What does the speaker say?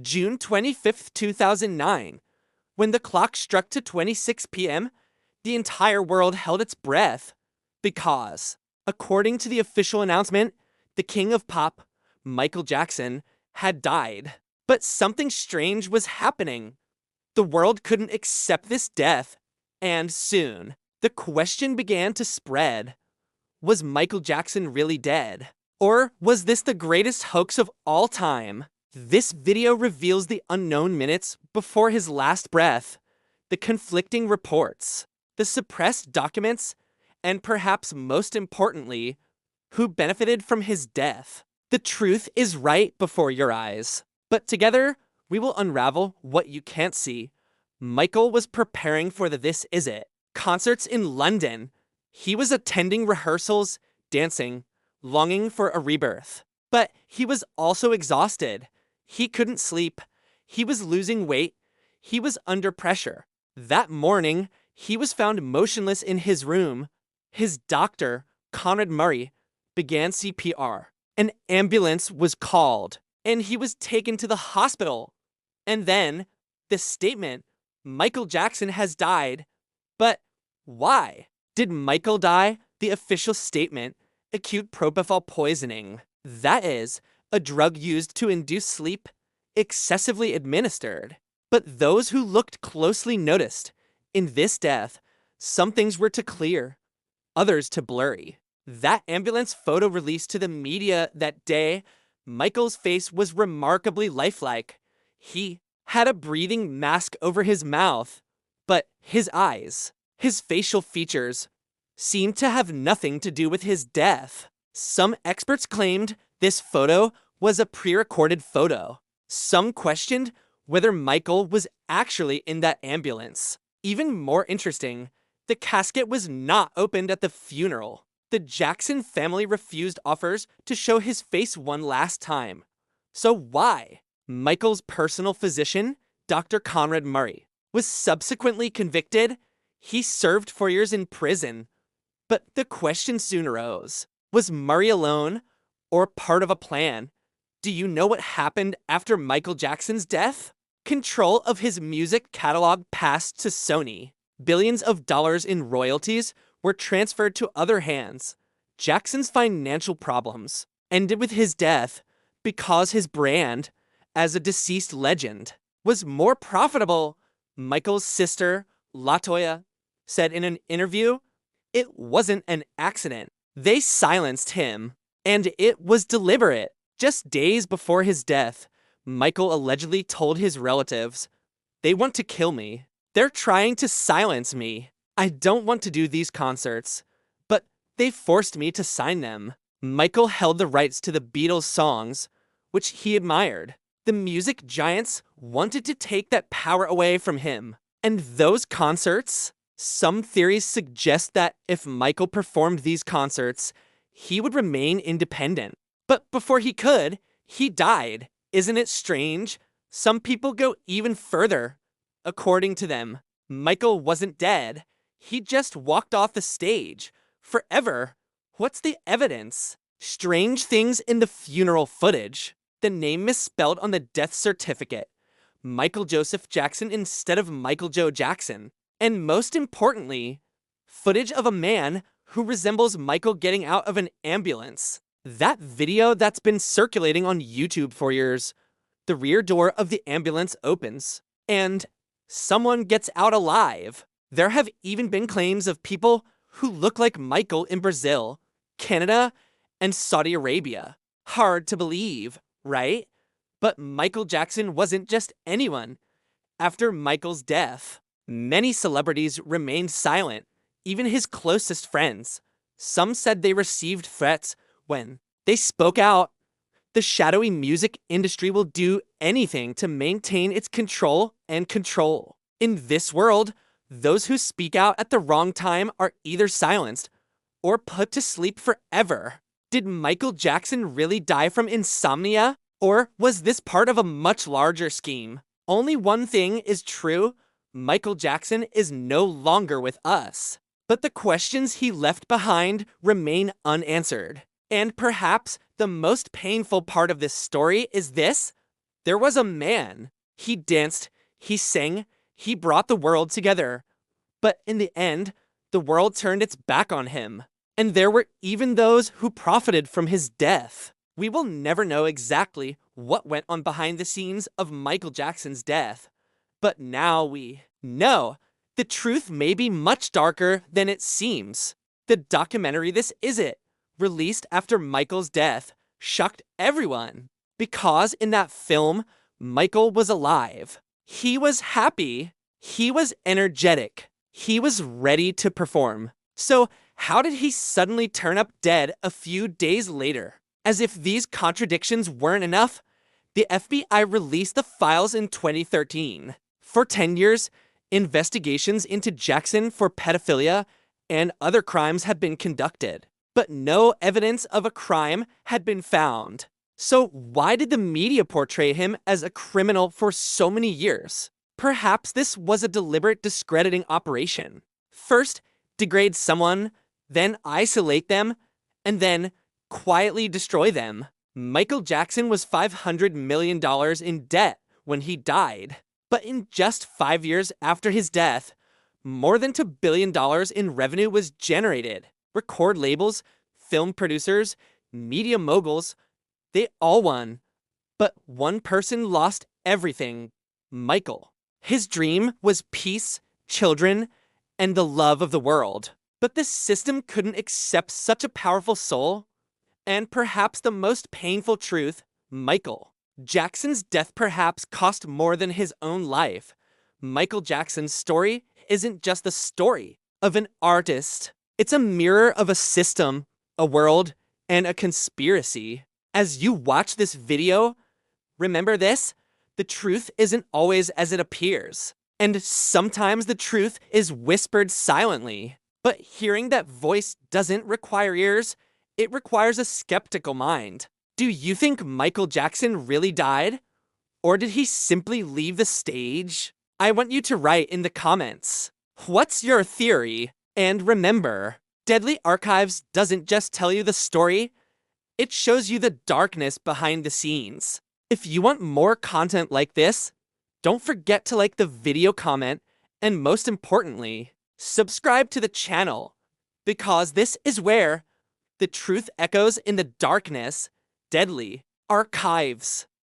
June 25th, 2009. When the clock struck to 26 p.m., the entire world held its breath. Because, according to the official announcement, the king of pop, Michael Jackson, had died. But something strange was happening. The world couldn't accept this death. And soon, the question began to spread. Was Michael Jackson really dead? Or was this the greatest hoax of all time? This video reveals the unknown minutes before his last breath, the conflicting reports, the suppressed documents, and perhaps most importantly, who benefited from his death. The truth is right before your eyes. But together, we will unravel what you can't see. Michael was preparing for the This Is It concerts in London. He was attending rehearsals, dancing, longing for a rebirth. But he was also exhausted. He couldn't sleep. He was losing weight. He was under pressure. That morning, he was found motionless in his room. His doctor, Conrad Murray, began CPR. An ambulance was called, and he was taken to the hospital. And then, the statement, Michael Jackson has died. But why? Did Michael die? The official statement, acute propofol poisoning. That is, a drug used to induce sleep, excessively administered. But those who looked closely noticed, in this death, some things were to clear, others to blurry. That ambulance photo released to the media that day, Michael's face was remarkably lifelike. He had a breathing mask over his mouth, but his eyes, his facial features, seemed to have nothing to do with his death. Some experts claimed this photo was a pre-recorded photo. Some questioned whether Michael was actually in that ambulance. Even more interesting, the casket was not opened at the funeral. The Jackson family refused offers to show his face one last time. So why? Michael's personal physician, Dr. Conrad Murray, was subsequently convicted. He served 4 years in prison. But the question soon arose. Was Murray alone or part of a plan? Do you know what happened after Michael Jackson's death? Control of his music catalog passed to Sony. Billions of dollars in royalties were transferred to other hands. Jackson's financial problems ended with his death because his brand, as a deceased legend, was more profitable. Michael's sister, LaToya, said in an interview, "It wasn't an accident. They silenced him, and it was deliberate." Just days before his death, Michael allegedly told his relatives, "They want to kill me. They're trying to silence me. I don't want to do these concerts, but they forced me to sign them." Michael held the rights to the Beatles' songs, which he admired. The music giants wanted to take that power away from him. And those concerts? Some theories suggest that if Michael performed these concerts, he would remain independent. But before he could, he died. Isn't it strange? Some people go even further. According to them, Michael wasn't dead. He just walked off the stage. Forever. What's the evidence? Strange things in the funeral footage. The name misspelled on the death certificate. Michael Joseph Jackson instead of Michael Joe Jackson. And most importantly, footage of a man who resembles Michael getting out of an ambulance. That video that's been circulating on YouTube for years. The rear door of the ambulance opens, and someone gets out alive. There have even been claims of people who look like Michael in Brazil, Canada, and Saudi Arabia. Hard to believe, right? But Michael Jackson wasn't just anyone. After Michael's death, many celebrities remained silent, even his closest friends. Some said they received threats when they spoke out. The shadowy music industry will do anything to maintain its control and control. In this world, those who speak out at the wrong time are either silenced or put to sleep forever. Did Michael Jackson really die from insomnia? Or was this part of a much larger scheme? Only one thing is true. Michael Jackson is no longer with us. But the questions he left behind remain unanswered. And perhaps the most painful part of this story is this: There was a man. He danced, he sang, he brought the world together. But in the end, the world turned its back on him. And there were even those who profited from his death. We will never know exactly what went on behind the scenes of Michael Jackson's death. But now we know the truth may be much darker than it seems. The documentary This Is It, released after Michael's death, shocked everyone. Because in that film, Michael was alive. He was happy. He was energetic. He was ready to perform. So, how did he suddenly turn up dead a few days later? As if these contradictions weren't enough, the FBI released the files in 2013. For 10 years, investigations into Jackson for pedophilia and other crimes have been conducted, but no evidence of a crime had been found. So why did the media portray him as a criminal for so many years? Perhaps this was a deliberate discrediting operation. First, degrade someone, then isolate them, and then quietly destroy them. Michael Jackson was $500 million in debt when he died. But in just 5 years after his death, more than $2 billion in revenue was generated. Record labels, film producers, media moguls, they all won. But one person lost everything: Michael. His dream was peace, children, and the love of the world. But the system couldn't accept such a powerful soul. And perhaps the most painful truth, Michael Jackson's death perhaps cost more than his own life. Michael Jackson's story isn't just the story of an artist. It's a mirror of a system, a world, and a conspiracy. As you watch this video, remember this: the truth isn't always as it appears. And sometimes the truth is whispered silently. But hearing that voice doesn't require ears, it requires a skeptical mind. Do you think Michael Jackson really died? Or did he simply leave the stage? I want you to write in the comments. What's your theory? And remember, Deadly Archives doesn't just tell you the story, it shows you the darkness behind the scenes. If you want more content like this, don't forget to like the video, comment, and most importantly, subscribe to the channel, because this is where the truth echoes in the darkness. Deadly Archives.